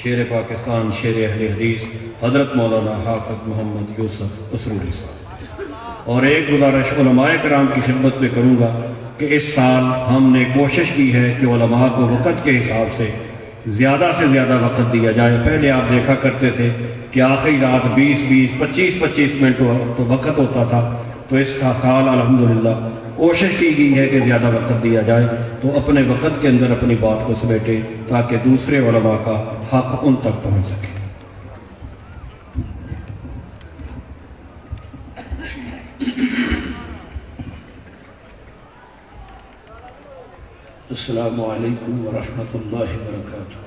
شیر پاکستان، شیر اہل حدیث حضرت مولانا حافظ محمد یوسف اسروری صاحب۔ اور ایک گزارش علماء کرام کی خدمت میں کروں گا کہ اس سال ہم نے کوشش کی ہے کہ علماء کو وقت کے حساب سے زیادہ وقت دیا جائے۔ پہلے آپ دیکھا کرتے تھے کہ آخری رات 20-20 25-25 منٹ تو وقت ہوتا تھا، تو اس سال الحمدللہ کوشش کی گئی ہے کہ زیادہ وقت دیا جائے، تو اپنے وقت کے اندر اپنی بات کو سمیٹے تاکہ دوسرے علماء کا حق ان تک پہنچ سکے۔ السلام علیکم ورحمۃ اللہ وبرکاتہ۔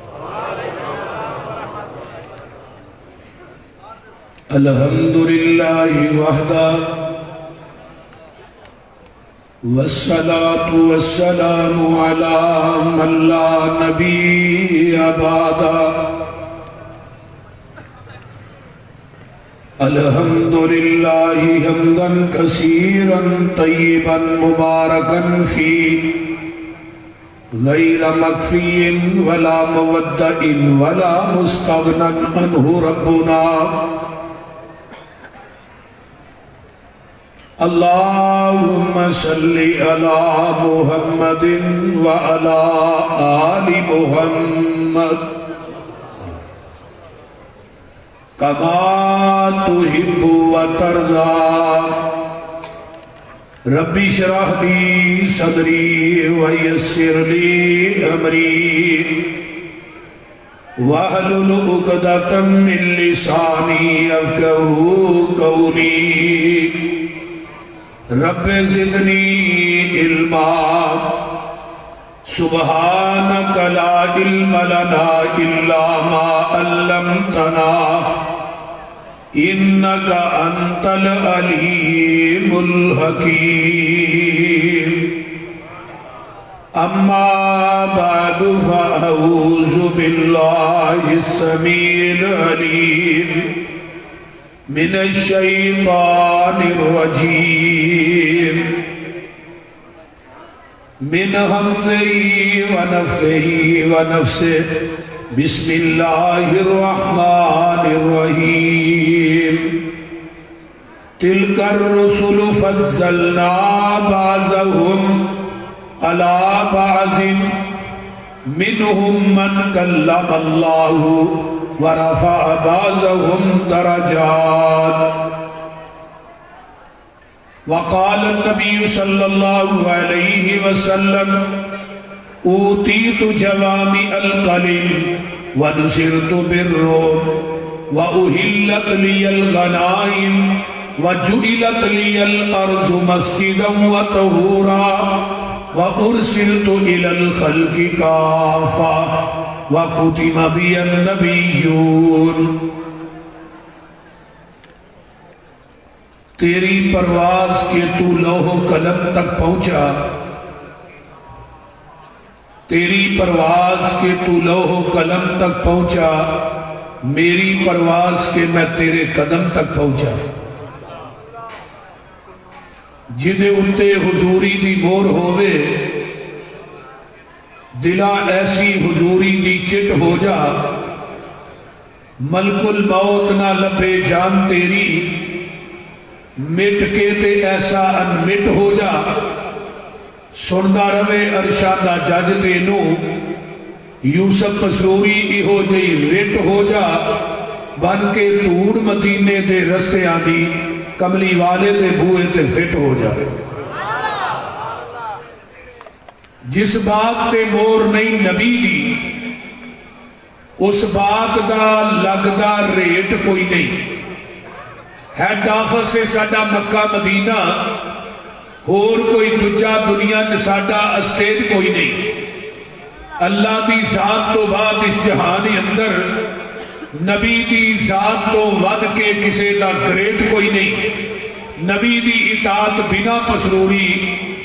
الحمد للہ وحدہ والصلاة والسلام علی من لا نبی بعدہ۔ الحمد للہ حمدا کثیرا طیبا مبارکا فیہ غیر مکفی ولا مودع ولا مستغنى عنہ ربنا۔ اللہم صل علی محمد وعلی آل محمد کما تحب وترضى۔ ربی اشرح لی صدری ویسر لی امری واحلل عقدۃ من لسانی یفقہوا قولی۔ رب زدنی علما سبحانک لا علم لنا الا ما علمتنا انک انت العلیم الحکیم۔ اما بعد فاعوذ باللہ السمیع العلیم من الشیطان الرجیم من ہمزہ ونفخہ ونفثہ۔ بسم اللہ الرحمن الرحیم۔ تلک الرسل فضلنا بعضهم علی بعض منهم من کلم اللہ ورفع بعضهم درجات۔ وقال النبی صلی اللہ علیہ وسلم اوتیت جوامع الکلم ونصرت بالرعب واحلت لی الغنائم وجعلت لی الارض مسجدا وطہورا وارسلت الى الخلق کافہ وختم بی النبیون۔ تیری پرواز کے تو لوح قلم تک پہنچا، تیری پرواز کے تو لوح قلم تک پہنچا، میری پرواز کے میں تیرے قدم تک پہنچا۔ جدے اتے حضوری دی مور ہووے دلا ایسی حضوری دی چٹ ہو جا، ملک الموت نہ لبے جان تیری، مٹ کے تے ایسا انمٹ ہو جا۔ سندا روے ارشاد جج تینو یوسف مسروری ایہو جئی رٹ ہو جا، بن کے دھوڑ مدینے دے رستے آدھی کملی والے دے بوئے تے فٹ ہو جا۔ جس بات تے مور نہیں نبی دی اس بات دا لگدا ریٹ کوئی نہیں۔ ہیڈ آفس سے ساڈا مکہ مدینہ، اور کوئی دجا دنیا تے ساڈا اسٹیٹ کوئی نہیں۔ اللہ دی ذات تو بعد اس جہان اندر نبی دی ذات تو ود کے کسے دا گریٹ کوئی نہیں۔ نبی دی اطاعت بنا پسروری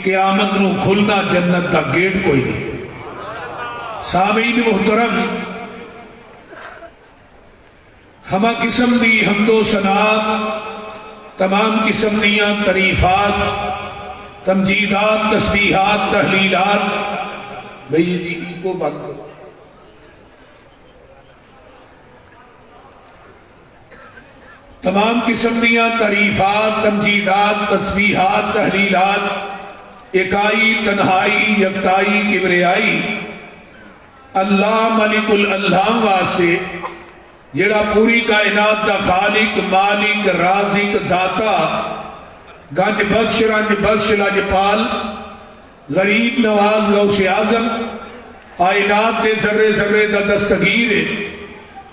قیامت نو کھلنا جنت دا گیٹ کوئی نہیں۔ سامعین محترم، ہمہ قسم دی حمد و ثناء، تمام قسم دیاں تعریفات، تمجیدات، تسبیحات، تحلیلات، بھئی جی کو بند کرو۔ تمام قسم دیا تعریفات، تمجیدات، تسبیحات، تحلیلات، اکائی، تنہائی، یکتائی، کبریائی اللہ ملک الالہام واسطے جڑا پوری کائنات دا خالق، مالک، رازق، داتا، گنج بخش، رنج بخش، لجپال، غریب نواز، غوث اعظم، کائنات دے ذرے ذرے دا دستگیر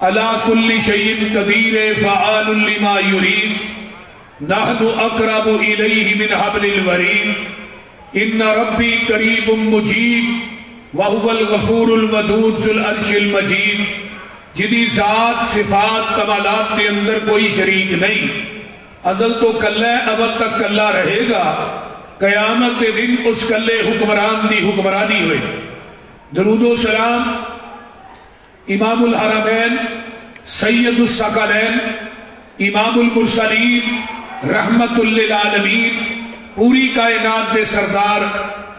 علی کل شیء قدیر فعال لما یرید نحن اقرب الیہ من حبل الورید ان ربی قریب مجیب وہو الغفور الودود ذو العرش المجید، جدی ذات، صفات، کمالات کے اندر کوئی شریک نہیں، ازل تو کلہ ہے، ابد تک کلہ رہے گا، قیامت کے دن اس کلے حکمران دی حکمرانی ہوئے۔ درود و سلام امام الحرمین، سید الثقلین، امام المرسلین، رحمت للعالمین، پوری کائنات کے سردار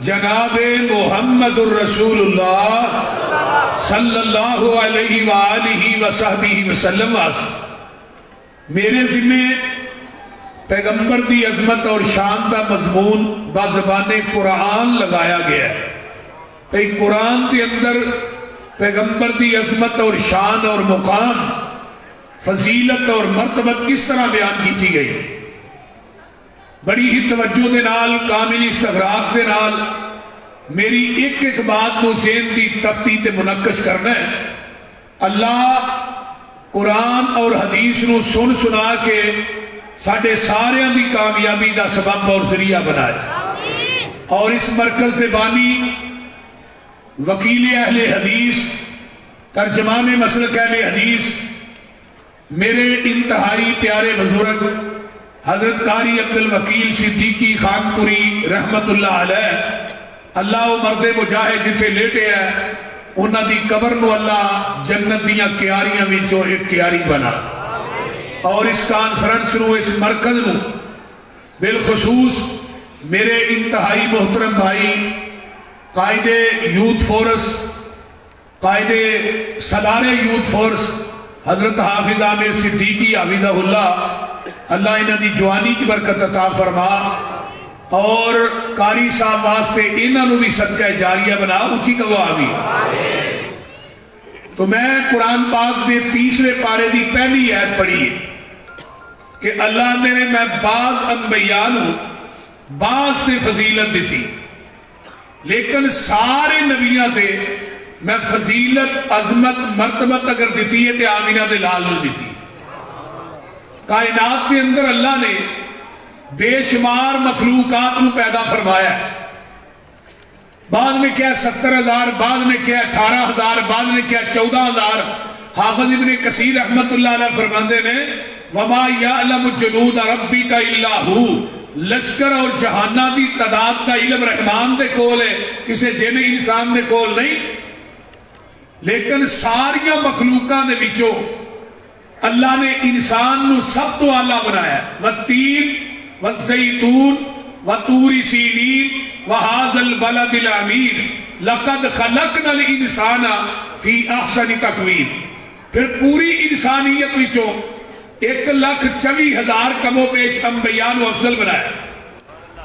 جناب محمد الرسول اللہ صلی اللہ علیہ وآلہ وصحبہ وسلم میرے ذمہ پیغمبر دی عظمت اور شان کا مضمون بزبان قرآن لگایا گیا ہے۔ کہ قرآن کے اندر پیغمبر دی عظمت اور شان اور مقام، فضیلت اور مرتبت کس طرح بیان کی گئی، بڑی ہی توجہ دے نال، کامل استغراق دے نال میری ایک ایک بات کو ذہن دی تختی تے منقش کرنا ہے۔ اللہ قرآن اور حدیث نو سن سنا کے ساڈے سارے دی کامیابی دا سبب اور ذریعہ بنائے، اور اس مرکز دے بانی وکیل اہل حدیث، ترجمان مسلک اہل حدیث، میرے انتہائی پیارے بزرگ حضرت قاری عبد الوکیل صدیقی خانپوری رحمت اللہ علیہ، اللہ و مرد مجاہد جتھے لیٹے ہیں انہاں دی قبر نو اللہ جنت دیاں کیاریاں وچوں ایک کیاری بنا، اور اس کانفرنس نو، اس مرکز نو بالخصوص میرے انتہائی محترم بھائی قائد یوتھ فورس، قائد سالار یوتھ فورس حضرت حافظ عامر صدیقی حفظہ اللہ، اللہ انہاں دی جوانی چ برکت عطا فرما، اور قاری صاحب واسطے انہاں نو بھی صدقہ جاریہ بنا، اونچی کہو آمین۔ تو میں قرآن پاک دے 30ویں پارے دی پہلی آیت پڑھی ہے کہ اللہ نے میں بعض انبیاء نو بعض تے فضیلت دیتی، لیکن سارے نبیاں تے میں فضیلت، عظمت، مرتبت اگر دیتی ہے تے آمینہ دے لال نو دیتی۔ کائنات کے اندر اللہ نے بے شمار مخلوقات نو پیدا فرمایا ہے، بعد میں کیا 70,000، بعد میں کیا 18,000، بعد میں کیا 14,000۔ حافظ ابن کثیر رحمت اللہ علیہ فرماندے نے وَمَا يَعْلَمُ جُنُودَ رَبِّكَ إِلَّا هُوَ، لشکر اور جہانہ دی تعداد کا علم رحمان دے کول ہے، کسے جن انسان دے کول نہیں، لیکن ساریاں مخلوقاں دے وچوں اللہ نے انسان نو سب تو اعلیٰ بنایا ہے۔ والتین والزیتون وطور سینین وہذا البلد الامین لقد خلقنا الانسان فی احسن تقویم۔ پھر پوری انسانیت وچوں 1,24,000 کم و بیش انبیاء نو افضل بنایا،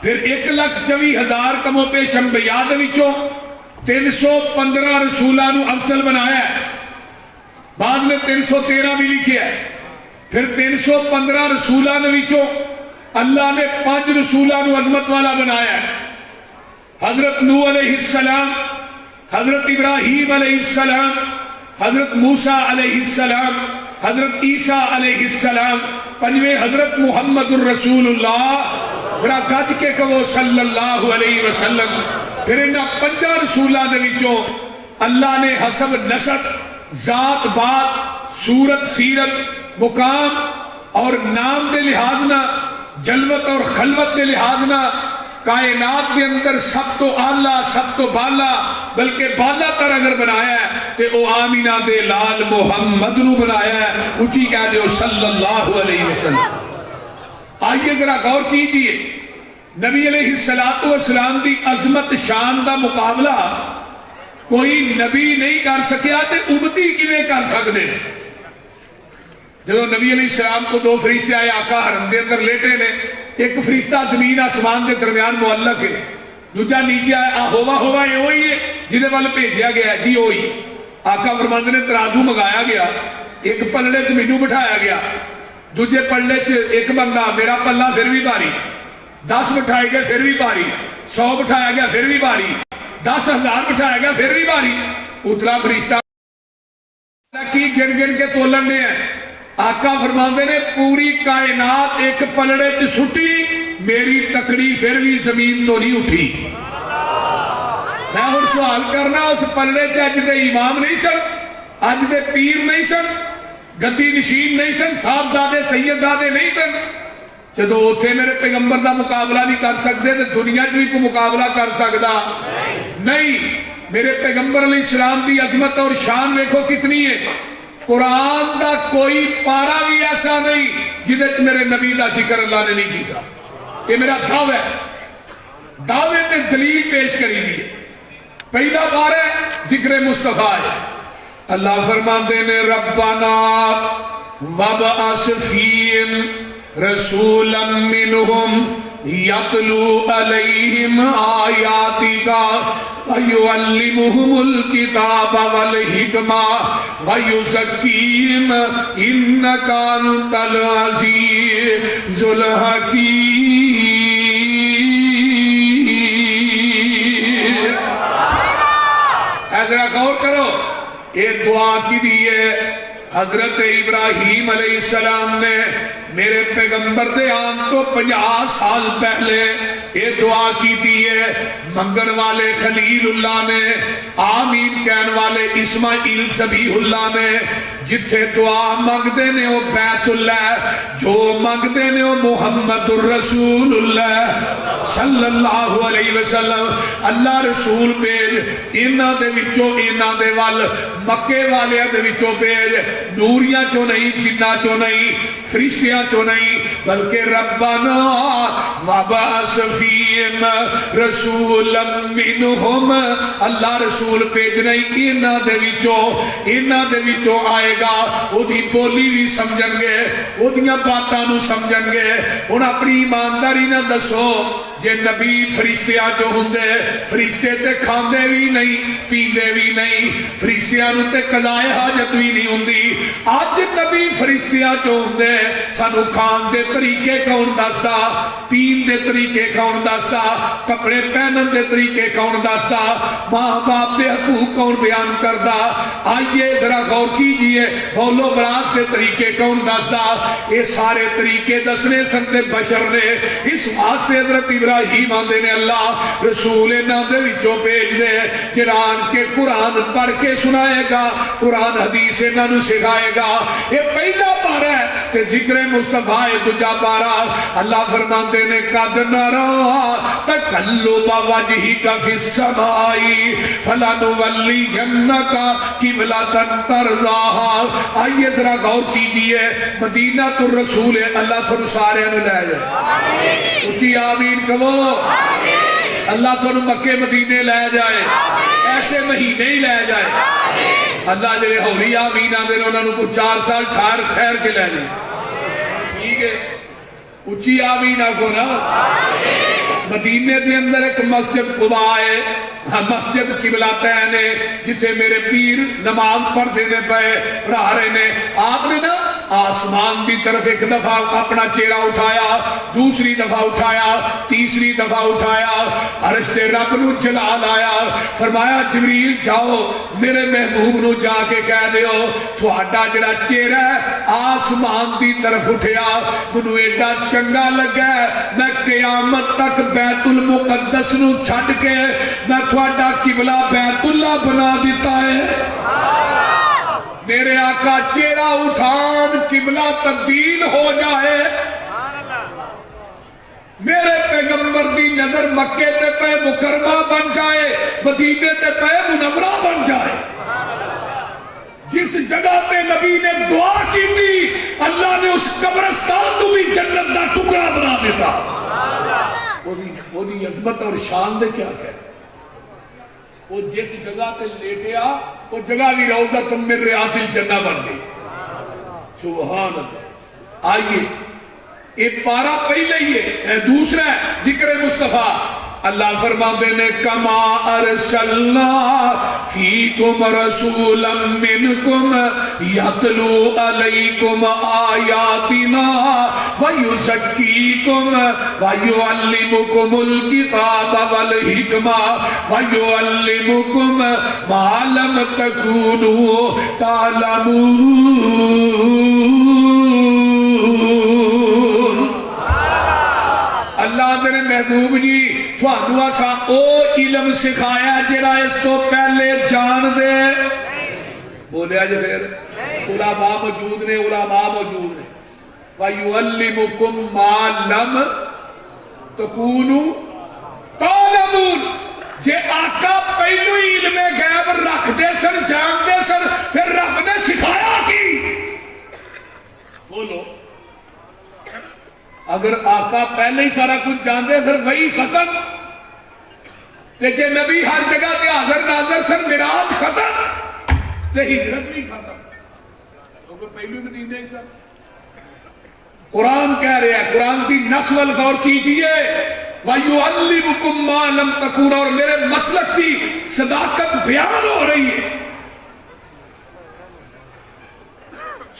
پھر 1,24,000 کم و بیش انبیاء دے وچوں 315 رسولاں نو افضل بنایا ہے، بعد میں 313 بھی لکھیا ہے، پھر 315 رسولاں دے وچوں اللہ نے 5 رسولاں نو عظمت والا بنایا ہے، حضرت نوح علیہ السلام، حضرت ابراہیم علیہ السلام، حضرت موسیٰ علیہ السلام، حضرت عیسیٰ علیہ السلام، 5ویں حضرت محمد الرسول اللہ، ذرا گج کے کہو صلی اللہ علیہ وسلم۔ پھر انہاں 5 رسولاں دے وچوں اللہ نے حسب نسب، ذات بات، صورت سیرت، مقام اور نام دے لحاظ نہ، جلوت اور خلوت دے لحاظ نہ کائنات کے اندر سب تو اعلیٰ، سب تو بالا، بلکہ بالا تر اگر بنایا ہے کہ وہ آمینہ دے لال محمد نو بنایا ہے، اونچی کہہ دیو صلی اللہ علیہ وسلم۔ آئیے ذرا غور کیجئے، نبی علیہ السلام دی عظمت شان دا مقابلہ کوئی نبی نہیں کر سکیا تے امتی کیویں کر سکدے؟ جب نبی علیہ السلام کو دو فرشتے آئے آقا حرم دے اندر لیٹے نے، ایک فرشتہ زمین آسمان کے درمیان معلق ہے، دوجا نیچے آیا ہوا یہ وہی ہے جہدے وال بھیجیا گیا جی وہی۔ آقا فرماندے نے ترازو منگایا گیا، ایک پلڑے چ مینوں بٹھایا گیا، دوجے پلڑے چ ایک بندہ میرا پلہ پھر بھی بھاری، 10 بٹھائے گئے پھر بھی بھاری، 100 بٹھایا گیا پھر بھی بھاری، 10,000 بٹھایا گیا پھر بھی بھاری۔ اتلا فرشتہ کی گن گن کے تولن نے ہیں۔ آقا فرماندے نے پوری کائنات ایک پلڑے چ سٹی، میری تکڑی پھر بھی زمین تو نہیں اٹھی۔ میں ہوں سوال کرنا، اس پلڑے چ اج دے امام نہیں سن، اج دے پیر نہیں سن، گدی نشین نہیں سن، صاحبزادے سیدزادے نہیں سن؟ جدو اتنے میرے پیغمبر دا مقابلہ نہیں کر سکتے تو دنیا چ بھی کوئی مقابلہ کر سکتا نہیں۔ میرے پیغمبر علیہ السلام دی عظمت اور شان دیکھو کتنی ہے۔ قرآن دا کوئی پارا بھی ایسا نہیں جہد میرے نبی دا ذکر اللہ نے نہیں کیتا۔ یہ میرا دعویٰ ہے، دعوے تے دلیل پیش کری دی۔ پہلا بار ہے ذکر مصطفیٰ ہے۔ اللہ فرماندے نے ربنا وابعث فیہم رسولا منہم یتلو علیہم آیاتک وَيُعَلِّمُهُمُ الْكِتَابَ وَالْحِكْمَةَ وَيُزَكِّيهِمْ إِنَّكَ أَنْتَ الْعَزِيزُ الْحَكِيمُ۔ حضرت غور کرو، ایک دعا کی دیئے حضرت ابراہیم علیہ السلام نے میرے پیغمبر دے آن تو 50 سال پہلے یہ دعا کی تھی ہے۔ منگن والے خلیل اللہ نے، آمین کہن والے اسماعیل ذبیح اللہ نے، جتھے دعا منگدے نے وہ بیت اللہ، جو منگدے نے وہ محمد الرسول اللہ صلی اللہ علیہ وسلم۔ اللہ رسول بھیج، انہاں دے وچوں انہاں دے وال مکے والے دے وچوں بھیج، نوریاں چوں نہیں، جنہ چوں نہیں، فرشتیاں چوں نہیں، بلکہ ربنا وابعث فیہم رسولا منہم۔ اللہ رسول بھیجنا انہاں دے وچوں آئے گا، وہ دی بولی بھی سمجھن گے، وہ دیاں باتاں نو سمجھن گے۔ ہن اپنی ایمانداری نہ دسو، جے نبی فرشتیاں چوں ہوندے، فرشتے تے کھاندے بھی نہیں پیندے بھی نہیں، فرشتیاں نو تے قضائے حاجت بھی نہیں ہوندی۔ اج نبی فرشتیاں چوں ہوندے، سانو کھان دے طریقے کون دسدا، پین دے طریقے کون دسدا، کپڑے پہنن دے طریقے کون دسدا، ماں باپ دے حقوق کون بیان کردا۔ آئیے ذرا غور کیجئے، بولو براس دے طریقے کون دسدا؟ یہ سارے طریقے دسنے سنتے بشر نے۔ اس واسطے حضرت ابراہیم آندے نے اللہ رسول انہاں دے وچوں بھیج دے، جران کے قرآن پڑھ کے سنائے گا، قرآن حدیث انہاں نو سکھائے گا۔ یہ پہلا بارہ ہے تے ذکر مصطفیٰ دوجا بارہ۔ اللہ فرماتے نے قد نرا تقلب وجہک فی السماء فلنولینک قبلۃ ترضاها۔ آئیے ذرا غور کیجئے، مدینہ الرسول ہے، اللہ تو سارے نو لے جائے، اچھی آمین کہو۔ اللہ تو مکے مدینے لے جائے، ایسے مہینے ہی لے جائے۔ اللہ جڑے ہولی آمین آندے نے انہاں نو کو 4 سال ٹھہر کے لے جائے، ٹھیک ہے؟ اچھی آمین آکھو نا۔ مدینے دے اندر ایک مسجد قباء ہے، مسجد قبلتین ہے، جتھے میرے پیر نماز پڑھتے نے پے پڑھا رہے نے۔ آپ نے نا آسمان دی طرف ایک دفعہ اپنا چہرہ اٹھایا، دوسری دفعہ اٹھایا، تیسری دفعہ اٹھایا، عرش تے رب نو جلال آیا، فرمایا جبریل جاؤ میرے محبوب نو جا کے کہہ دیو تھوڑا جڑا چہرہ آسمان دی طرف اٹھیا منو ایڈا چنگا لگا، میں قیامت تک بیت المقدس نو چھڈ کے میں تھوڑا قبلہ بیت اللہ بنا دیتا ہے۔ میرے آقا چہرہ اٹھان قبلہ تبدیل ہو جائے، میرے پیغمبر دی نظر مکے تے پہ مکرمہ بن جائے، مدینے تے پہ منورہ بن جائے۔ جس جگہ پہ نبی نے دعا کی تھی اللہ نے اس قبرستان کو بھی جنت دا ٹکڑا بنا دیتا۔ وہ دی عظمت اور شان دے کیا کہے، وہ جس جگہ پہ لیٹیا وہ جگہ بھی روضۃ من ریاض الجنہ بن گئی۔ سبحان اللہ. آئیے ایک پارا پہلے ہی ہے، دوسرا ہے ذکر مصطفیٰ. اللہ فرماتے نے کما ارسلنا فیکم رسولا منکم یتلو علیکم آیاتنا ویزکیکم ویعلمکم الکتاب والحکمہ ویعلمکم ما لم تکونوا تعلمون. اللہ تیرے محبوب جی تھانوں اسا او علم سکھایا جڑا اس تو پہلے جان دے. بولیا جی پھر علماء موجود نے، علماء موجود نے. وَيُعَلِّمُكُمْ مَا لَمْ تَكُونُوا تَعْلَمُونَ. جے آقا پہلو ہی علم غیب رکھ دے سن، جان دے سن، پھر رب نے سکھایا کی؟ بولو اگر آقا پہلے ہی سارا کچھ جاندے پھر وہی ختم. تے جے نبی ہر جگہ تے حاضر ناظر سن، معراج ختم تے ہجرت بھی ختم. کیونکہ پہلے مدینے سن. قرآن کہہ رہے ہیں، قرآن کی نسل غور کیجئے. وَيُعَلِّمُكُمْ مَا لَمْ تَكُونَ. اور میرے مسلک کی صداقت بیان ہو رہی ہے.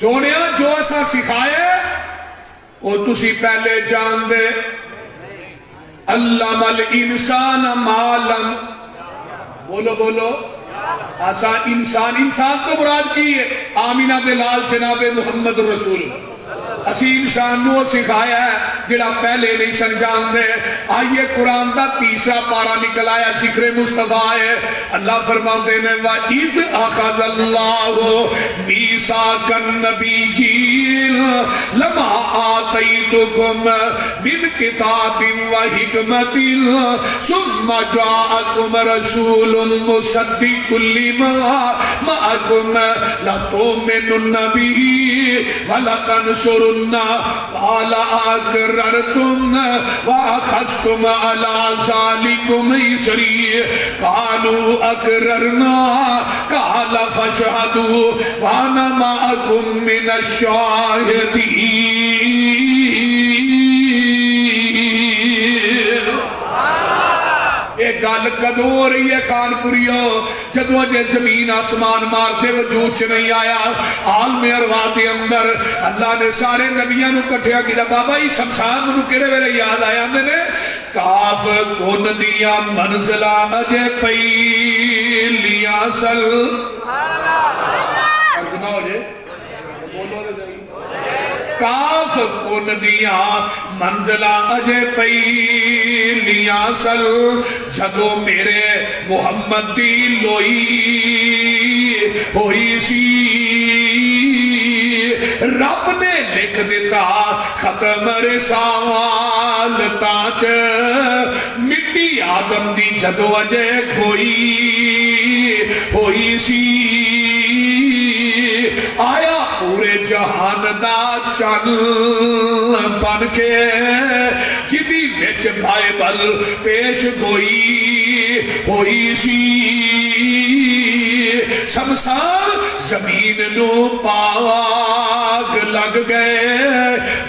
سونیا جو ایسا سکھائے وہ تسی پہلے جان دے. علم الانسان ما لم. بولو بولو. آسا انسان تو مراد کی ہے آمینہ دلال جناب محمد رسول. اسی انسان نو سکھایا ہے جڑا پہلے نہیں سن جان دے. آئیے قرآن دا تیسرا پارا نکل آیا ذکر مصطفیٰ ہے. اللہ فرماتے ہیں وَإِذْ أَخَذَ اللَّهُ مِيثَاقَ النَّبِيِّينَ لَمَا آتَيْتُكُم مِّن كِتَابٍ وَحِكْمَةٍ ثُمَّ جَاءَكُمْ رَسُولٌ مُصَدِّقٌ لِّمَا مَعَكُمْ لَتُؤْمِنُنَّ بِهِ وَلَتَنصُرُنَّهُ. قال أقررتم وأخذتم على ذلكم إصري قالوا أقررنا قال فاشهدوا وأنا معكم من الشاهدين. ایک گل کدو ہو رہی ہے کانپوریو جدو اجے زمین آسمان مار سے وجود چ نہیں آیا. عالم ارواح دے اندر اللہ نے سارے نبیاں نو کٹھیا کیتا. بابا جی شمشان نو کہڑے ویلے یاد آ جاندے نے؟ کاف کن دیا منزلہ اجے پہلیاں سل. سبحان اللہ. بولو تے صحیح. کاف کن دیا منزلہ اجے پہلیاں سل جدو میرے محمد دی لوئی ہوئی سی. رب نے لکھ دیتا ختم رسالتاں چ مٹی آدم دی جدو اجے کوئی ہوئی سی. آیا پورے جہان دا چن بن کے جدی وچ بائبل پیش گوئی ہوئی سی. شمشان زمین نو پاگ لگ گئے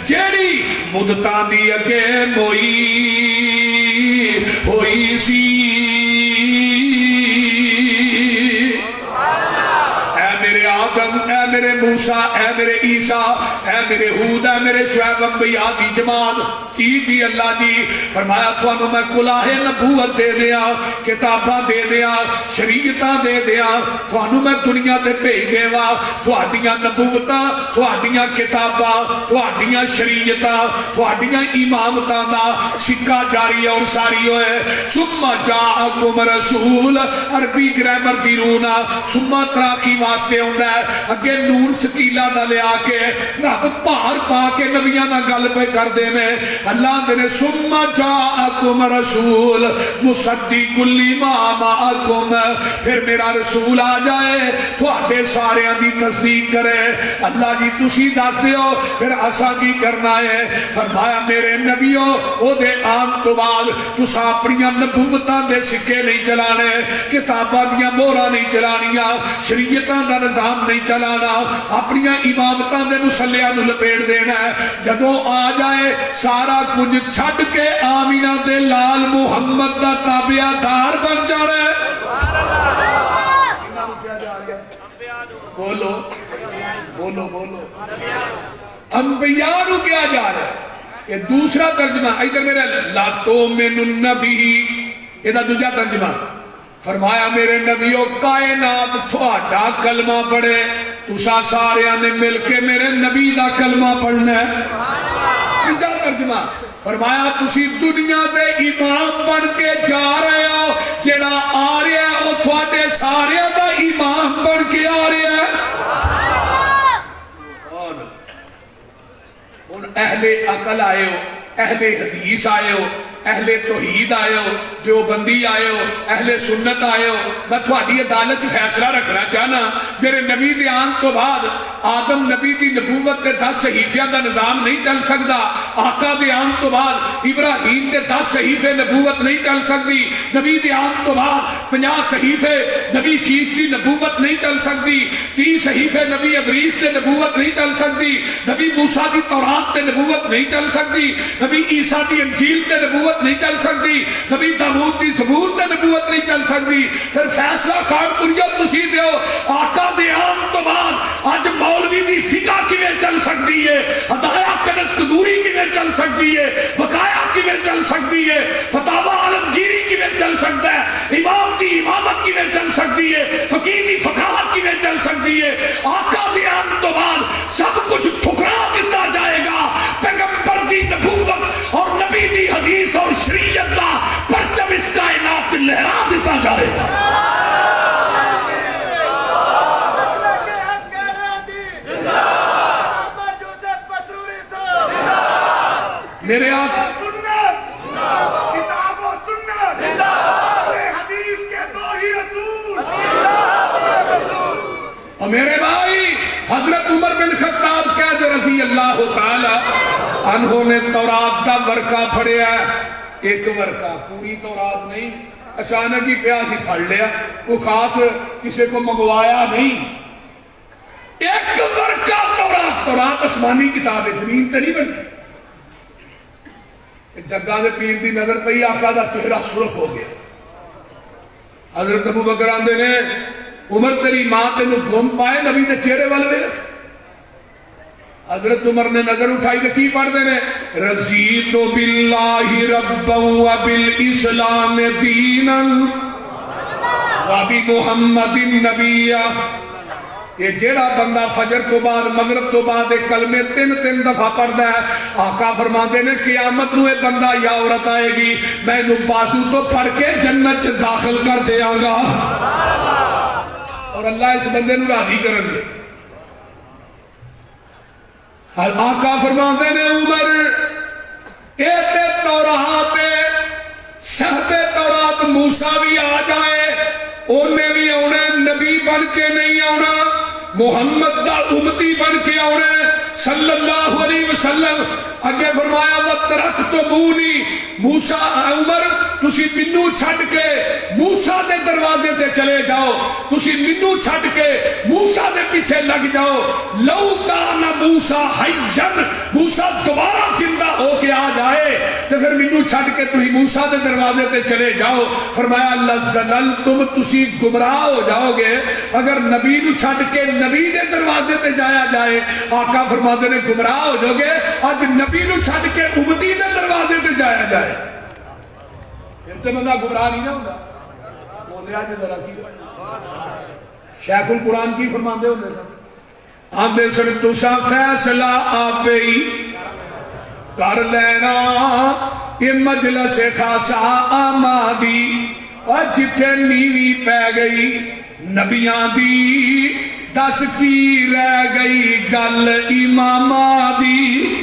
جیڑی مدتاں دی اگے موئی ہوئی سی. اے میرے موسیٰ، اے میرے عیسیٰ، اے میرے ہود، اے میرے شعیب انبیاء دی جماعت. جی اللہ جی فرمایا تھانوں میں کلاہ نبوت دے دیا، کتاباں دے دیا، شریعتاں دے دیا. تھانوں میں دنیا تے بھیج دیوا. تھوڑیاں نبوتاں، تھوڑیاں کتاباں، تھوڑیاں شریعتاں، تھوڑیاں امامتاں دا سکہ جاری اور ساری ہوئے. ثم جاءکم رسول. عربی گرامر دی رونا ثم تراکی واسطے ہوندا ہے. اگے نون سکیلا دا لیا کے رب پار پا کے نبیاں دا گل پہ کر دے میں. اللہ دے ثم جاءکم رسول مصدق لما معکم. پھر میرا رسول آ جائے تھوڑے سارے دی تصدیق کرے. اللہ جی تسی دس دیو پھر اسا کی کرنا ہے. فرمایا میرے نبیو او دے آن تو بعد تسا اپنیاں نبوتاں دے سکے نہیں چلانے، کتاباں دیاں مہراں نہیں چلانیاں، شریعتاں دا نظام نہیں چلانا. اپنی امامتاں دے مسلیاں نو لپیٹ دینا ہے. جدوں آ جائے سارا کچھ چھڈ کے آمینہ دے لال محمد دا تابعہ دار بن جانا ہے. بولو بولو بولو. انبیاء نو کیا جا رہا ہے. یہ دوسرا ترجمہ ادھر میرا لا تؤمنن به، یہ دوسرا ترجمہ. فرمایا میرے نبیو کائنات تھوڑا کلمہ پڑھے، تسا سارے نے مل کے میرے نبی دا کلمہ پڑھنا ہے. تیسرا ترجمہ فرمایا تسی دنیا دے امام بن کے جا رہے ہو، جڑا آ رہا ہے وہ تھوڑے سارے دا امام بن کے آ رہا ہے. اہل عقل آئے ہو، اہل حدیث آئے ہو، اہل توحید آئے ہو، دیوبندی آئے ہو، اہل سنت آئے ہو. میں تھوڑی عدالت فیصلہ رکھنا چاہنا. میرے نبی دے آن تو بعد آدم نبی دی نبوت دے 10 صحیفیاں دا نظام نہیں چل سکتا. آقا دے آن تو بعد ابراہیم دے 10 صحیفے نبوت نہیں چل سکتی. نبی دے آن تو بعد 50 صحیفے نبی شیش دی نبوت نہیں چل سکتی. 30 صحیفے نبی ادریس دے نبوت نہیں چل سکتی. نبی موسیٰ دی تورات تے نبوت نہیں چل سکتی. نبی عیسیٰ دی انجیل تے نبوت نہیں چل سکتی. نبی داؤد دی زبور تے نبوت نہیں چل سکتی. پھر فیصلہ کانپوریہ تسی دیو آقا دے آن تو بعد آج مولوی دی فقہ کیویں چل سکتی ہے، ہدایہ کنز قدوری کیویں چل سکتی ہے، وقایہ کیویں چل سکتی ہے، فتاوی عالمگیری کیویں چل سکتا ہے، امام دی امامت کیویں چل سکتی ہے، فقیہ دی فقاہت کیویں چل سکتی ہے. آقا دے آن تو بعد سب کچھ ٹھکرا دیتا جائے گا. پیغمبر دی نبوت اور نبی دی حدیث اور شریعت دا پرچم اس کائنات لہرا دیتا جائے گا. میرے آقا کتاب و سنت حدیث کے دو ہی رسول. اور میرے بھائی حضرت عمر بن خطاب قید رضی اللہ تعالی عنہ نے تورات دا ورقہ پڑھیا ہے. ایک ورقہ، پوری تورات نہیں. اچانک ہی پیاس ہی پڑھ لیا، وہ خاص کسی کو منگوایا نہیں. ایک ورقہ تورات. تورات آسمانی کتاب ہے، زمین تے نہیں بنی. جگہ دے پیر دی نظر پئی، آقا دا چہرہ سرخ ہو گیا. حضرت ابو بکر آندے نے عمر تیری ماں تینو گم پائے نبی دے چہرے والے. حضرت عمر نے نظر اٹھائی تو کی پڑھ دے نے رضیت باللہ ربا وبالاسلام دینا وبمحمد نبیا. یہ جیڑا بندہ فجر تو بعد مغرب تو بعد ایک کلمے 3 دفعہ پڑھتا ہے، آقا فرماتے نے قیامت نو ایک بندہ یا عورت آئے گی، میں انہوں بازو تو پھڑ کے جنت داخل کر دیا گا اور اللہ اس بندے نو راضی کریں گے. آقا فرماتے نے عمر ایتے تورات صحب تورات موسیٰ بھی آ جائے انہیں بھی آنے، نبی بن کے نہیں آنا، محمد دا امتی بن کے آنے صلی اللہ علیہ وسلم. اگے فرمایا وَتَرَكْتُمُونِي موسیٰ عمر تسی منو چھڑ کے موسیٰ دے دروازے تے چلے جاؤ، تسی منو چھڑ کے موسیٰ دے پیچھے لگ جاؤ. لو کان موسیٰ حیّن، موسیٰ دوبارہ زندہ ہو کے آ جائے تو پھر منو چھڑ کے تسی موسیٰ دے دروازے تے چلے جاؤ. فرمایا لَزَلَلْتُمْ تسی گمراہ ہو جاؤ گے اگر نبی نو چھڑ کے نبی دے دروازے تے جایا جائے. آقا فرماتے نے گمراہ ہو جاؤ گے آج نبی نو چھڑ کے امتی دے دروازے تے جایا جائے. پھر تو بندہ گمراہ نہیں نہ ہوگا. بولے آج ذرا کی شیخ القرآن کی فرماندے ہوندے سن، آندے سن تسا فیصلہ آپے ہی کر لینا یہ مجلس خاصا آمادی. اور جتھے نیوی پہ گئی نبیاں دی دس کی رہ گئی گل امامہ دی.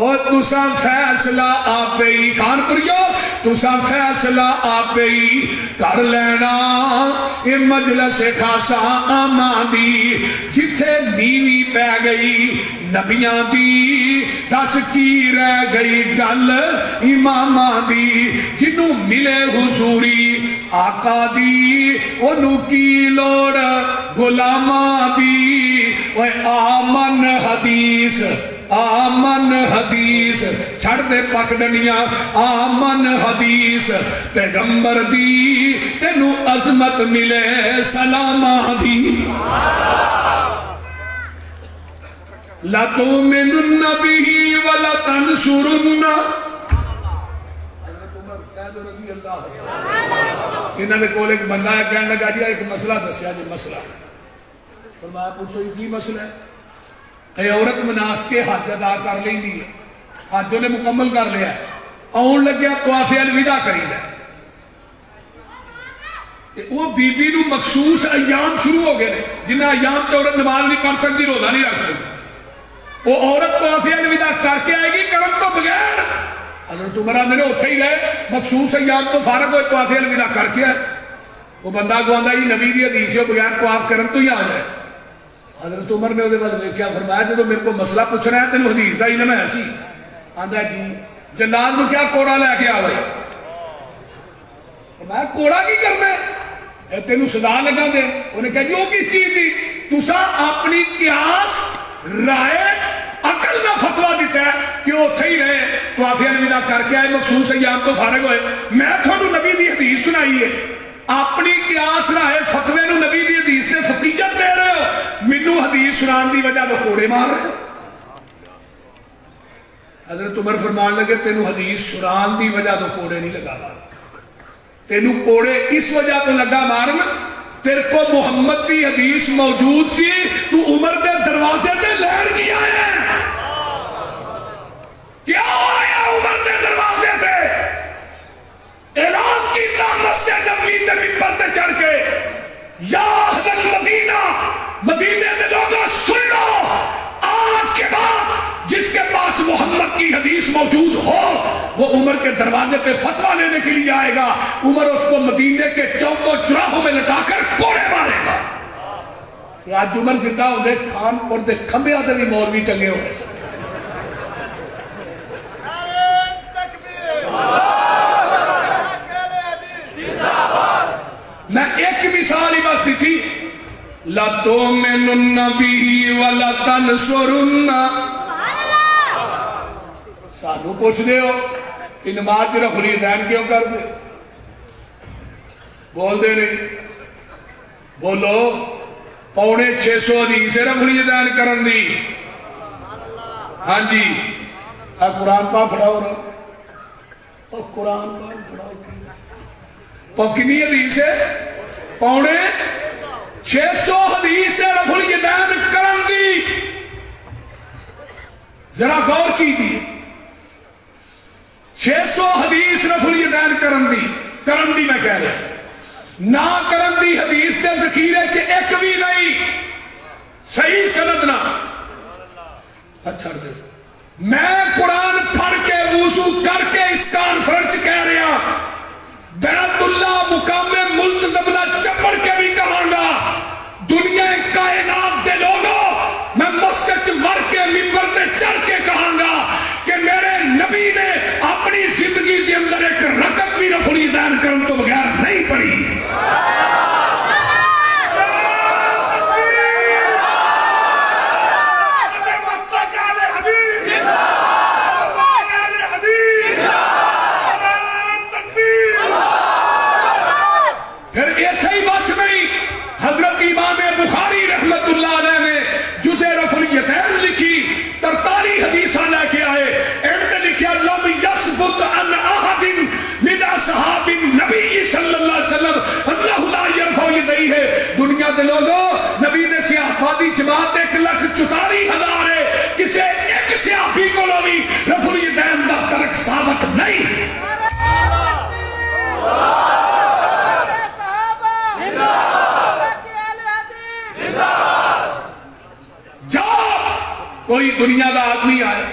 اور تسا فیصلہ آپے ہی خان پریو تسا فیصلہ آپ ہی کر لینا اے مجلس خاصا آمادی جتھے نیوی پہ گئی نبیاں دی دس کی رہ گئی گل اماماں دی جنوں ملے حضوری آقا دی انہوں کی لوڑ غلاماں دی وہ آمن حدیث آمن حدیث چھڑ دے پک ڈنیاں آمن حدیث پیغمبر دی تینو عظمت ملے سلامہ دی لَتُؤْمِنُنَّ بِهِ وَلَتَنْصُرُنَّ انہوں نے کول ایک بندہ ہے کہنے لگا جی ایک مسئلہ دسیا جی مسئلہ فرمایا پوچھو یہ کی مسئلہ ہے اے عورت مناس کے حج ادا کر لیں دی حج نے مکمل کر لیا ہے آن لگیا طواف الوداع کری ہے وہ بی بی نو مخصوص ایام شروع ہو گئے جنہیں ایام تے عورت نماز نہیں پڑھ سکتی روزہ نہیں رکھ سکتی وہ عورت طواف الوداع کر کے آئے گی کرم تو بغیر حضرت عمر نے اتھے ہی گئے مخصوص ایام تو فارغ ہوئے طواف الوداع کر کے آئے وہ بندہ کو آندا جی نبی دی حدیث ہے بغیر طواف کرن تو ہی آ جائے حضرت عمر نے وہ کیا فرمایا جب میرے کو مسئلہ پوچھنا ہے تینوں حدیث کا علم ہے سی آندا جی جلال نو کیا کوڑا لے کے آ گئے فرمایا کوڑا کی کرنا ہے تینوں سزا لگا دے انہیں کہا جی وہ کس چیز دی تسا اپنی قیاس رائے عقل نہ فتوا دیتا ہے کہ وہ اتھے ہی رہے طواف الوداع کر کے آئے مخصوص ایام تو فارغ ہوئے میں تھوڑا نبی دی حدیث سنائی ہے اپنی قیاس رائے فتوے نو نبی دی حدیث نے فتیجت دے رہے ہو منو حدیث سنان دی وجہ تو کوڑے مار رہے ہو حضرت عمر فرمان لگے تینو حدیث سنان دی وجہ تو کوڑے نہیں لگا مار تینو کوڑے اس وجہ تو لگا مارنا تیرے کو محمد دی حدیث موجود سی تو عمر دے دروازے تے لہر کیا ہے کیا آیا عمر دے دروازے تے اعلان کیتا مسجد نبوی تے منبر تے چڑھ کے یا اہل المدینہ مدینے دے لوگوں سن لو آج کے بعد جس کے پاس محمد کی حدیث موجود ہو وہ عمر کے دروازے پہ فتویٰ لینے کے لیے آئے گا عمر اس کو مدینے کے چوکوں چراہوں میں لٹا کر کوڑے مارے گا کہ آج عمر زندہ ہو دے خان اور دے کھمبے آتے بھی مولوی ٹنگے ہوئے سے میں ایک مثال ہی بس دی تھی لَتُؤْمِنُنَّ بِهِ وَلَتَنْصُرُنَّ سانو پوچھ دے ہو کہ نماز تیرا خلیدین کیوں کر دے بول دے نہیں بولو 650 حدیث ہے خلیدین کرن دی ہاں جی قرآن پاک پڑھاؤ رہا قرآن پاک پڑھاؤ کنی حدیث ہے 650 حدیث ہے رفع الیدین کرن دی ذرا غور کیجیے 600 حدیث رفع الیدین کرن دی میں کہہ رہا نہ کرن دی حدیث دے ذخیرے چ ایک بھی نہیں صحیح سند نہ اچھا دے میں قرآن پڑھ کے وضو کر کے اس کانفرنس کہہ رہا بیت اللہ مقام ملتزم نہ چپڑ کے بھی کہاں گا دنیا کائنات دے لوگوں میں مسجد ور کے منبر تے چڑھ کے کہاں گا کہ میرے نبی نے اپنی زندگی کے اندر ایک رکعت بھی رفع الیدین کرن تو بغیر نہیں پڑھی صحاب نبی صلی اللہ علیہ وسلم اللہ لا یرفع یدیہ ہے دنیا دے لوگوں نبی نے صحابہ جماعت 1,44,000 ہے کسے ایک صحابی کو بھی رفع الیدین دا ترک ثابت نہیں جاؤ کوئی دنیا دا آدمی آئے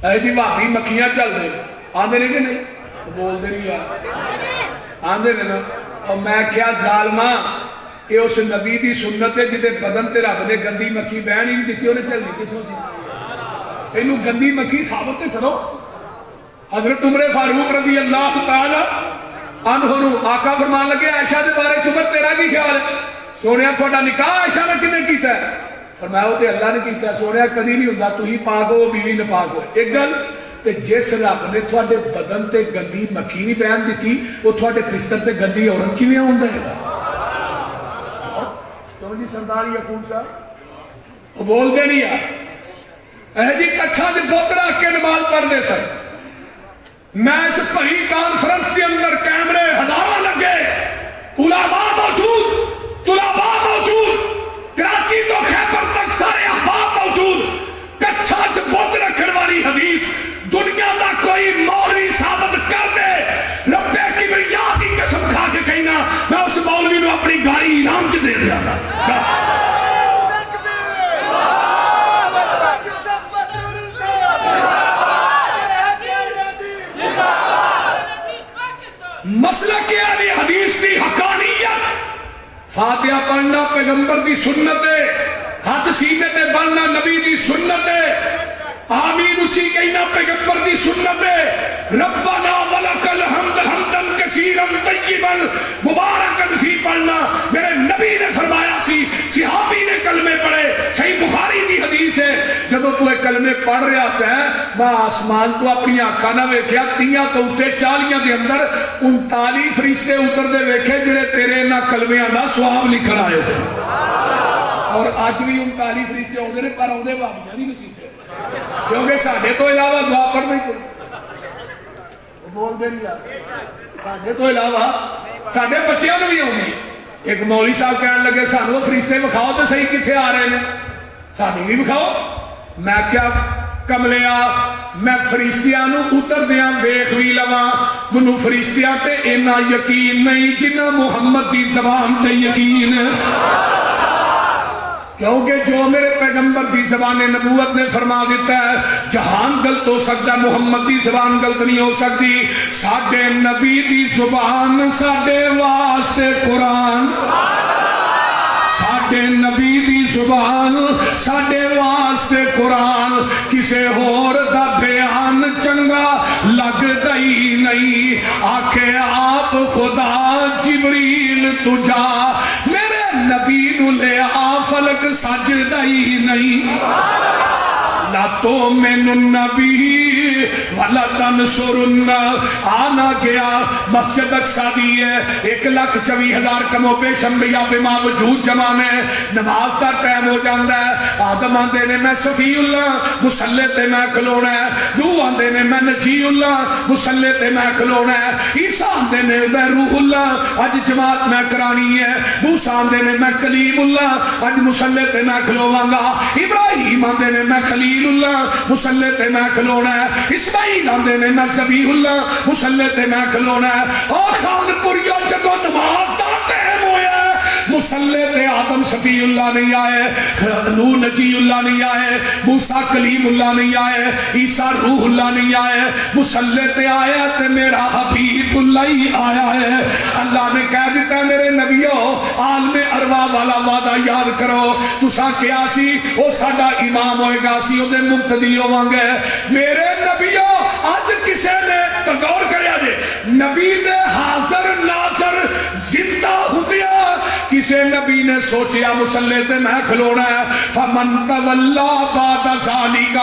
اے جی بھابی مکھیاں چل دے آدھے نہیں کہ نہیں بول دے نہیں آ آندے نے نا اور میں کیا ظالما یہ اس نبی دی سنت ہے جتے بدن تے رب نے گندی مکھی بہن ہی نہیں دیتی انہیں چلنی کتوں سی اینو گندی مکھی ثابت کرو حضرت عمر فاروق رضی اللہ تعالی عنہ نو آقا فرمان لگے عائشہ دے بارے عمر تیرا کی خیال ہے سونیا تھوڑا نکاح عائشہ نے کنے کیتا ہے فرمایا وہ تے اللہ نے کیتا ہے سونیا کدی نہیں ہوندا تو ہی پاک ہو بیوی نہ پاک ہو ایک گل تے جس رب نے تھوڑے بدن تے گندی مکھی نہیں پہن دیتی وہ تھوڑے بستر تے گندی عورت کیویں ہوندا ہے کیوں جی سردار یعقوب صاحب وہ بول دے نہیں یار اے جی کچھا دے بت رکھ کے نماز پڑھ دے سر میں اس بڑی کانفرنس کے اندر کیمرے ہزاروں لگے علماء موجود طلباء موجود کراچی تو خیبر تک سارے احباب موجود کچھا دے بت رکھنے والی حدیث دنیا دا کوئی مولوی ثابت کر دے رب کبریا کی قسم کھا کے کہنا میں اس مولوی نو اپنی گاڑی انعام چ دے دیا گا مسئلہ کیا ہے حدیث کی حقانیت فاتحہ پڑھنا پیغمبر کی سنت ہے ہاتھ سینے تے بننا نبی کی سنت ہے آمین اچھی کہنا پیغمبر کی سنت ہے ربنا ولک الحمد حمدا کثیرا طیبا مبارکا فی پڑھنا میرے نبی نے فرمایا سی صحابی نے کلمے پڑھے صحیح بخاری کی حدیث ہے جب تو ایک کلمے پڑھ رہا سے میں آسمان تو اپنی آنکھاں نہ ویکھیا تیاں تو اتے 40 دے اندر 39 فرشتے اتر دے ویکھے جڑے تیرے نہ کلمیاں دا ثواب لکھن آئے سے اور آج بھی 39 فرشتے ہوندے نے پر اودے بابیاں نہیں نصیب ہے کیونکہ ساڈے تو علاوہ دعا پڑھنا ہی کوئی بول دے نہیں یار ساڈے تو علاوہ ساڈے بچیاں نوں بھی آؤندی ایک مولوی صاحب کہنے لگے سانوں فرشتے وکھاؤ تو صحیح کتنے آ رہے ہیں سانوں بھی وکھاؤ میں کیا کملیا میں فرشتیاں نو اتر دیاں ویکھ وی لواں منوں فرشتیاں تے اینا یقین نہیں جنہ محمد دی زبان تے یقین ہے کیونکہ جو میرے پیغمبر دی زبان نبوت نے فرما دیتا ہے جہان غلط ہو سکتا محمد دی زبان غلط نہیں ہو سکتی ساڈے نبی دی زبان ساڈے واسطے قرآن ساڈے نبی دی زبان ساڈے واسطے قرآن کسے ہور دا بیان چنگا لگدا ہی نہیں آکھے آپ خدا جبریل تجا میرے نبی نو لے آ فلک سجدہ ہی نہیں لا تو من النبی ولا تنصرن آنا گیا مسجد اقصی دی ہے 1,24,000 کمو پیش انبیاء پہ موجود جمانے نماز دا ٹائم ہو جاندہ ہے آدم آندے نے میں صفی اللہ مسلح تے میں کھلونا ہے نوح آندے نے میں نجی اللہ مسلح تے میں کھلونا ہے عیسیٰ آندے نے میں روح اللہ اج جماعت میں کرانی ہے موسیٰ آندے نے میں کلیم اللہ اج مسلح تے میں کھلواں گا ابراہیم آندے نے میں خلیل اللہ مسلح تے میں کھلونا ہے اسماعیل آندے نے میں ذبیح اللہ مسلح تے میں کھلونا ہے اور خان پوریو جدو نماز دا ٹائم ہویا ہے مسلح تے آدم صفی اللہ نہیں آئے نوح نجی اللہ نہیں آئے موسیٰ کلیم اللہ نہیں آئے عیسیٰ روح اللہ نہیں آئے مسلح تے آیا تے میرا حبیب اللہ ہی آیا ہے اللہ نے کہہ دیتا ہے میرے نبیوں عالم ارواح والا وعدہ یاد کرو تساں کیا سی وہ ساڈا امام ہوئے گا سی دے مقتدی ہوں گے میرے نبیوں آج کسے نے تغور کریا جے نبی دے حاضر ناظر زندہ ہوتیا کسے نبی نے سوچیا مسلح تے میں کھلونا ہے فمن تولا بعد ذالک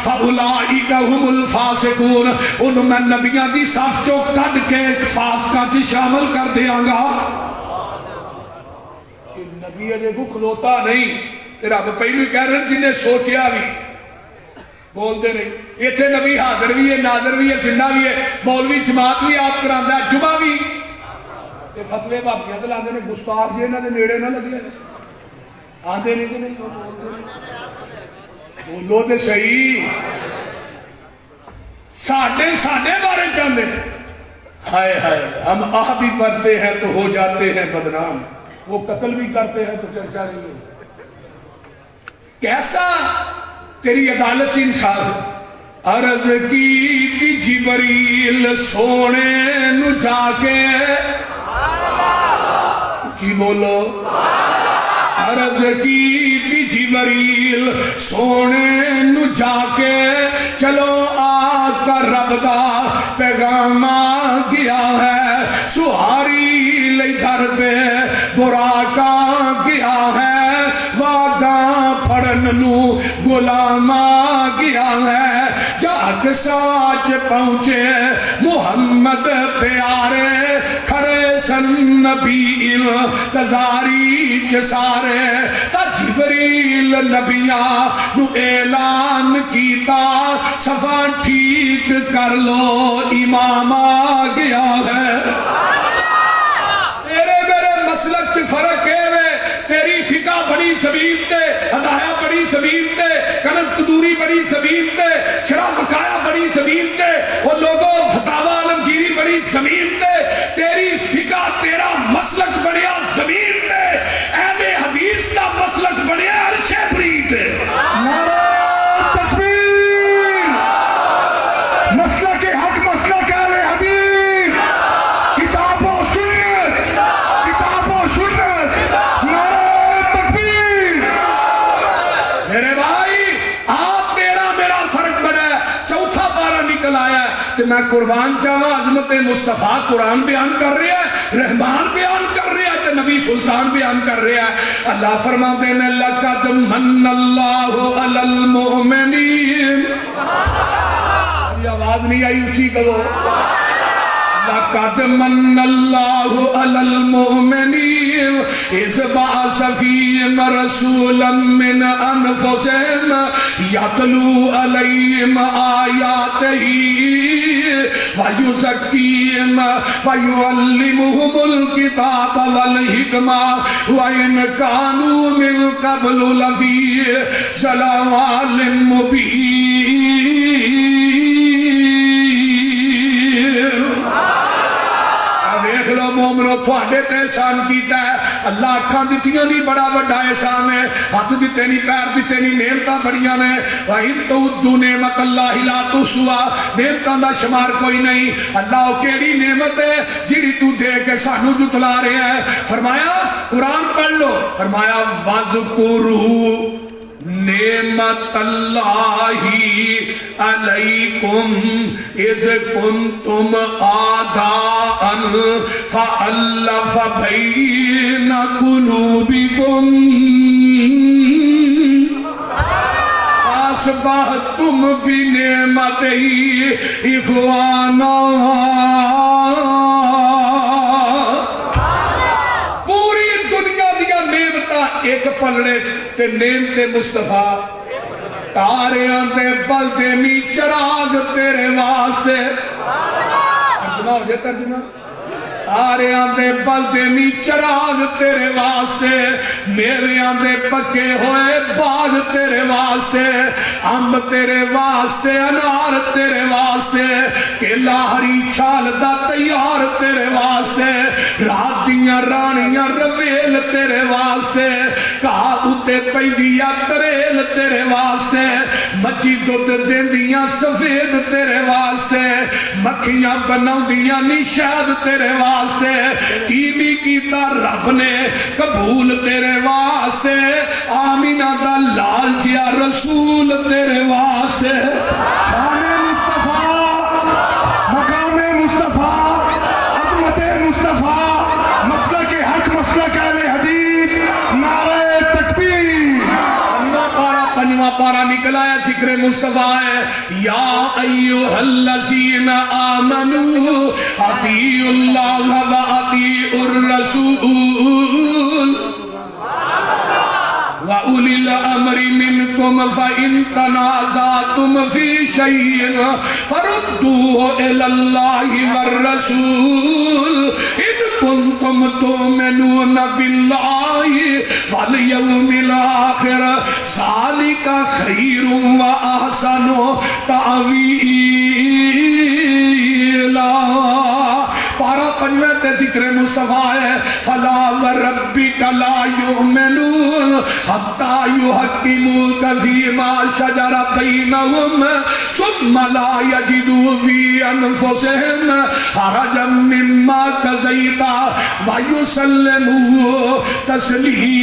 فاولئک هم الفاسقون ان میں نبیاں دی صف چوں کڈ کے فاسقاں چ شامل کر دیاں گا نبی اجے کو کھلوتا نہیں تے رب پہلو ہی کہہ رہے جنہیں سوچیا بھی بولتے نہیں اتنے نبی حاضر بھی ہے ناظر بھی ہے زندہ بھی ہے مولوی جماعت بھی آپ کراندہ ہے جمعہ بھی یہ فتوے بابیاں تو لاندے نے گستاخ جی انہاں دے نیڑے نہ لگے آندے نہیں کہ نہیں بولو تے صحیح ساڈے بارے چاہتے ہیں ہائے ہائے ہم آہ بھی پڑھتے ہیں تو ہو جاتے ہیں بدنام وہ قتل بھی کرتے ہیں تو چرچا نہیں ہے کیسا تیری عدالت انصاف عرض کی جبریل سونے نو جا کے کی بولو عرض کی جبریل سونے نو جا کے چلو آقا رب دا پیغام گیا ہے سہاری لئی در پہ براقا گیا ہے واگاں پھڑن نو غلاما گیا ہے جاگ ساچ پہنچے محمد پیارے کھڑے سن نبی تزاری چسارے تا جبریل نبیاں نو اعلان کیتا صفا ٹھیک کر لو امام آ گیا ہے تیرے میرے مسلک چ فرق ہے تیری فقہ بڑی سبیل تے ہدایہ بڑی سبیل تے کنز قدوری بڑی سبیل تے شرح بقایا بڑی سبیل تے وہ لوگوں فتاوہ عالمگیری بڑی سبیل تے تیری فقہ تیرا مسلک بڑیا زمین تے اہل حدیث کا مسلک بڑیا عرش بری تے تکبیر مسلک حق مسلک اہل حدیث کتاب و سنت نعرہ تکبیر میرے بھائی آپ تیرا میرا فرق بنا ہے چوتھا پارا نکل آیا ہے کہ میں قربان چاہوا عظمت مصطفیٰ قرآن بیان کر رہا ہے رحمان بیان کر رہا ہے نبی سلطان بیان کر رہا ہے اللہ فرماتے ہیں لَقَدْ مَنَّ اللَّهُ عَلَى الْمُؤْمِنِينَ یہ آواز نہیں آئی اونچی کرو لَقَدْ مَنَّ اللَّهُ عَلَى الْمُؤْمِنِينَ إِذْ بَعَثَ فِيهِمْ رَسُولًا مِّنْ أَنفُسِهِمْ يَتْلُو عَلَيْهِمْ آيَاتِهِ وَيُزَكِّيهِمْ وَيُعَلِّمُهُمُ الْكِتَابَ وَالْحِكْمَةَ وَإِنْ كَانُوا مِنْ قَبْلُ لَفِي ضَلَالٍ مُبِينٍ دیکھ لو مومنو تھوڑے تے احسان کیتا ہے اللہ اکھاں دتیاں نہیں بڑا بڑا احسان ہے ہاتھ دیتے نہیں پیر دیتے نہیں نعمتاں بڑیاں نے وَإِن تُعُدُّوا نِعْمَتَ اللَّهِ لَا تُحْصُوهَا نعمتاں دا شمار کوئی نہیں اللہ کیڑی نعمت ہے جڑی تو دے کے سانو جتلا رہے ہیں فرمایا قرآن پڑھ لو فرمایا وَذْكُرُوا نعمت اللہ علیکم اذ کنتم اعداء فألف بین قلوبکم اصبحتم بنعمتہ اخوانا ایک پلڑے تے نعمت مصطفیٰ تاریاں تے بلدے نی چراغ تیرے واسطے ترجمہ ہو جائے ترجمہ تاریاں دے بلدے نی چراغ تیرے واسطے میویاں دے پکے ہوئے باغ تیرے واسطے امب تیرے واسطے انار تیرے واسطے کیلا ہری چھال دا تیار تیرے واسطے رات دیاں رانیاں رویل تیرے واسطے کہا اتے پیدیا تریل تیرے واسطے مچی دودھ دیندیاں سفید تیرے واسطے مکھیاں بناؤ دیاں نشاد تیرے واسطے کیمی کیتا رب نے قبول تیرے واسطے آمینہ دا لال جیا رسول تیرے واسطے شان مصطفیٰ مقام مصطفیٰ عظمت مصطفیٰ مسلک حق مسلک اہل حدیث نعرہ تکبیر پنجواں پارا نکلا ہے ذکر مصطفیٰ ہے یا ایوہ الذین آمنوا اطیعوا اللہ و اطیعوا الرسول وَأُولِي الْأَمْرِ مِنْكُمْ فَإِنْ تَنَازَعْتُمْ فِي شَيْءٍ فَرُدُّوهُ إِلَى اللَّهِ وَالرَّسُولِ إِن كُنتُمْ تُؤْمِنُونَ بِاللَّهِ وَالْيَوْمِ الْآخِرِ ذَلِكَ خَيْرٌ وَأَحْسَنُ تَأْوِيلًا پارا پنجویں تے ذکر مصطفیٰ ہے فلا وربک لا یؤمنون حتی یحکموک فیما شجر بینہم ثم لا یجدوا فی انفسہم حرجا مما قضیت ویسلموا تسلیما۔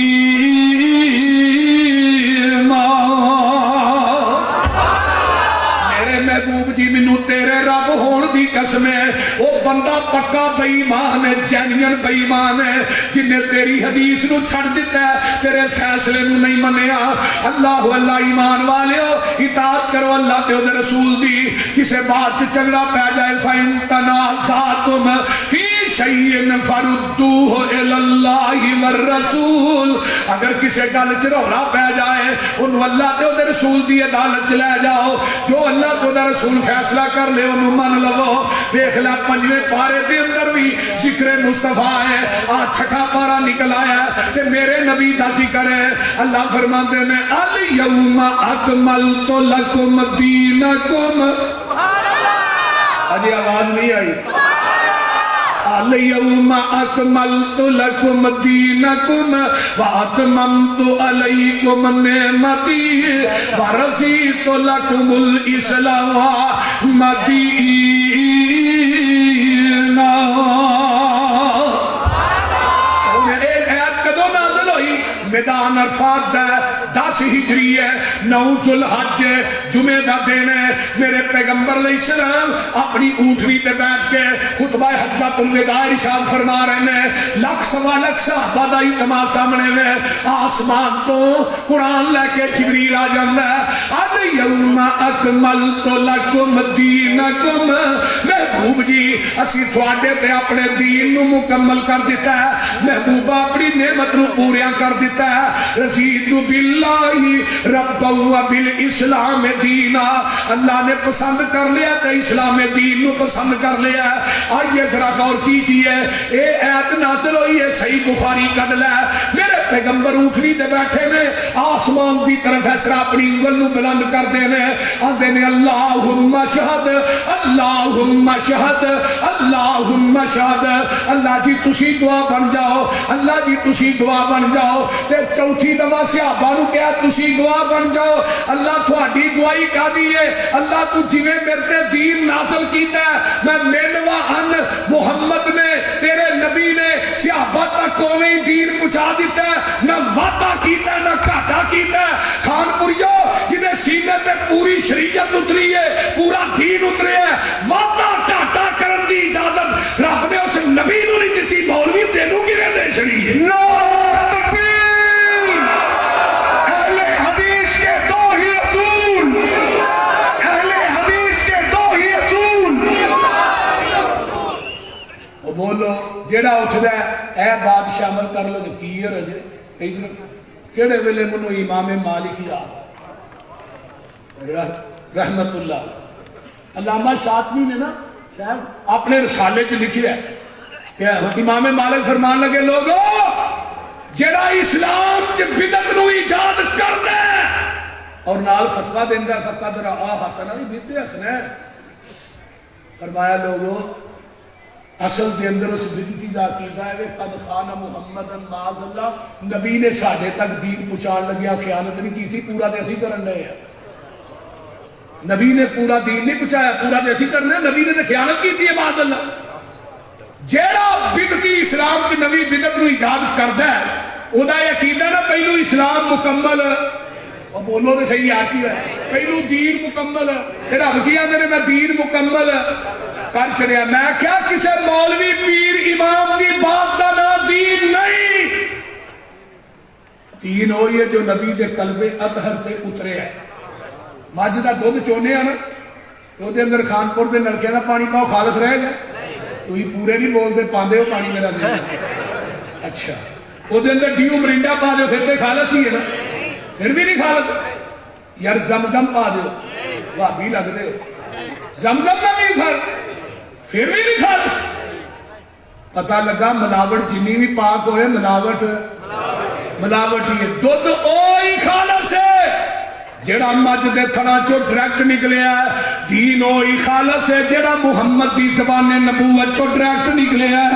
محبوب جی مینوں تیرے رب ہون دی قسم ہے وہ بندہ پکا بے ایمان ہے جینین بے ایمان ہے جن نے تیری حدیث نو چھڑ دیتا ہے تیرے فیصلے نو نہیں منیا۔ اللہ اللہ ایمان والےو اطاعت کرو اللہ تے دے رسول دی، کسے بات چ جھگڑا پہ جائے فَإِن تَنَازَعْتُمْ فِي شَيْءٍ فَرُدُّوهُ إِلَى اللَّهِ وَالرَّسُولِ، اگر کسے گل چ رولا پہ جائے انہوں اللہ تے دے رسول دی عدالت چ لے جاؤ، جو اللہ تو دا رسول فیصلہ کر لے انہوں من لو۔ دیکھ لے پنجویں پارے دے اندر بھی ذکر مصطفیٰ ہے، آج چھٹا پارا نکل آیا کہ میرے نبی دا ذکر ہے۔ اللہ فرماتے ہیں الیوم اکملت لکم دینکم، اجے آواز نہیں آئی، الیوم اکملت لکم دینکم واتممت علیکم نعمتی ورضیت لکم الاسلام دینا۔ میدان عرفات دا 10 ہجری ہے، 9 ذوالحج ہے، جمعہ دا دن ہے۔ میرے پیغمبر علیہ السلام اپنی اونٹنی تے بیٹھ کے خطبہ حجۃ الوداع ارشاد فرما رہے ہیں، لاکھ سوا لاکھ صحابہ دا اجتماع سامنے میں، آسمان تو قرآن لے کے جبریل آ جاتا ہے، الیوم اکملت لکم دینکم، محبوب جی اسی تھوڑے تے اپنے دین نو مکمل کر دیتا ہے، محبوبہ اپنی نعمت نو پوریا کر دیتا ہے۔ رضیت باللہ ربا و بالاسلام دینا، اللہ نے پسند کر لیا تو اسلام دین نو پسند کر لیا۔ آئیے ذرا غور کیجئے، اے ایت نازل ہوئی ہے صحیح بخاری کا دل ہے، میرے پیغمبر اٹھنی دے بیٹھے میں آسمان دی طرف ایسرا اپنی انگل نو بلند کر دینے آدھے نے اللہم شہد اللہم شہد اللہم شہد، اللہ جی تسی دعا بن جاؤ، اللہ جی تسی دعا بن جاؤ۔ تے چوتھی دفعہ صحابہ نو کہا تسی گواہ بن جاؤ، اللہ تھوڑی گواہی کا دیئے، اللہ تو جویں میرے دین نازل کیتا ہے، میں مینوا ان محمد نے تیرے نبی نے صحابہ تک کوئی دین پہنچا دیتا ہے، نہ وعدہ کیتا ہے نہ گھاٹا کیتا ہے۔ خان پوریو جنہیں سینے تے پوری شریعت اتری ہے، پورا دین اترے ہے، وعدہ گھاٹا کرن دی اجازت رب نے اس نبی نو نہیں دیتی، مولوی تینوں کی دے چھڑی ہے۔ بولو جیڑا اٹھدا ہے اے بات شامل کر لو کی ہے رجے ادھر کیڑے ویلے منو امام مالک یاد رحمت اللہ علامہ شاطبی نے نا شاید اپنے رسالے چ لکھیا ہے کہ امام مالک فرمان لگے لوگو جیڑا اسلام چ بدعت نو ایجاد کردا ہے اور نال فتوی دیندا فقط را حسن بھی بدعت حسن ہے، فرمایا لوگو اصل دے اندر اس بدعتی دا عقیدہ ہے قد خان محمد معاذ اللہ، نبی نے ساڈے تک دین پہنچان لگیا خیانت نہیں کی تھی، پورا دے اسی کرن رہے ہیں، نبی نے پورا دین نہیں پہنچایا، پورا دے اسی کرنا ہے، نبی نے تے خیانت کی تھی معاذ اللہ۔ جیڑا بدعتی اسلام چ نبی بدعت نو ایجاد کردا ہے او دا عقیدہ نہ پہلو اسلام مکمل، اور بولو تے صحیح آ کی ہے، پہلو دین مکمل، رب کی آندے نے میں دین مکمل کر چھڑیا۔ میں کیا کسے مولوی پیر امام دی بات دا نا دین نہیں، دین ہوئی ہے جو نبی دے قلب اطہر تے اترے ہے۔ مجھ دا دودھ چونے ہیں نا تو دے اندر خانپور دے نلکے دا پانی پاؤ خالص رہے گا، تو ہی پورے نہیں بول دے پاندے ہو پانی میرا دے اچھا وہ دے اندر ڈیو مرنڈا پا دے پھر تے خالص ہی ہے نا، پھر بھی نہیں خالص یار زمزم پا دے بھابی لگ دے زمزم نہ نہیں پھر پھر بھی نہیں خالص۔ پتہ لگا ملاوٹ جنی بھی پاک ہوئے ملاوٹ ہی ہے، دودھ اوہی خالص ہے جیڑا مجھ دے تھڑا چو ڈریکٹ نکلیا ہے، دین اوہی خالص ہے جیڑا محمد دی زبان نبوت چو ڈریکٹ نکلیا ہے۔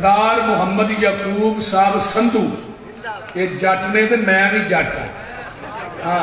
ਸਰਦਾਰ ਮੁਹੰਮਦ ਯਾਕੂਬ ਸਾਹਿਬ ਸੰਧੂ, ਇਹ ਜੱਟ ਨੇ ਤੇ ਮੈਂ ਵੀ ਜੱਟ ਹਾਂ।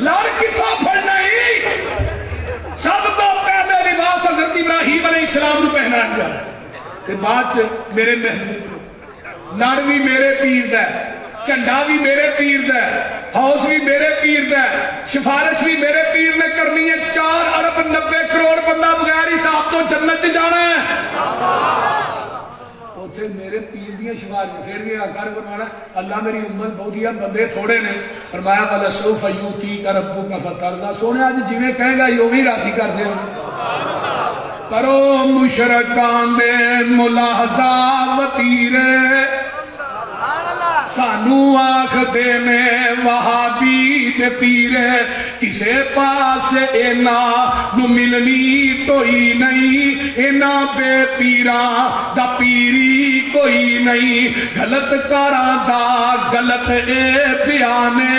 لڑ کتوں پڑنا ہی سب تو پہلے لباس حضرت ابراہیم علیہ السلام کو پہنایا گیا تے بعد چ میرے محبوب لڑ بھی میرے پیر دا ہے، جھنڈا بھی میرے پیر دا ہے، ہاؤس بھی میرے پیر دا ہے، سفارش بھی میرے پیر نے کرنی ہے۔ 4 ارب 90 کروڑ بندہ بغیر حساب تو جنت چ جانا ہے۔ اوتھے میرے پیر دیاں سفارش پھر بھی کر فرمانا اللہ میری امت بہت ہے بندے تھوڑے نے، فرمایا والا سوف یوتی کا ربک فترضی، سونے اج جویں کہے گا او بھی راضی کر دے۔ کرو مشرکان دے ملاحظہ وتیرے، سانو آخ دینے وہابی دے پیرے، کسے پاس اینا نو ملنی توئی نہیں، اینا بے پیران دا پیری کوئی نہیں، غلط کارا دا غلط اے بیانے،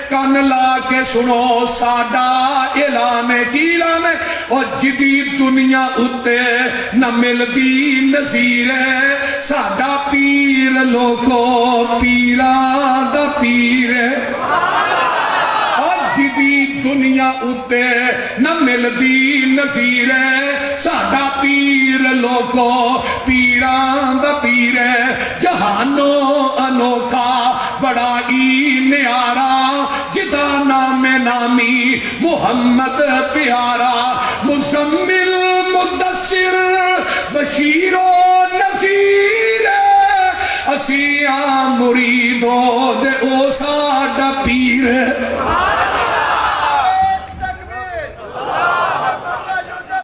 کان لا کے سنو ساڈا اعلانے، کی اعلانے؟ اور جدید دنیا اتے نہ ملدی نظیر ہے، ساڈا پیر لوگو پیران دا پیر ہے۔ اور جدید دنیا اتے نہ ملدی نظیر ہے، ساڈا پیر لوگو پیران دا پیر ہے۔ جہانو انوکھا بڑا ہی نیارا، جدا نام نامی محمد پیارا، مزمل مدثر بشیر و نذیر، اسیاں مریدو دے او ساڈا پیر ہے۔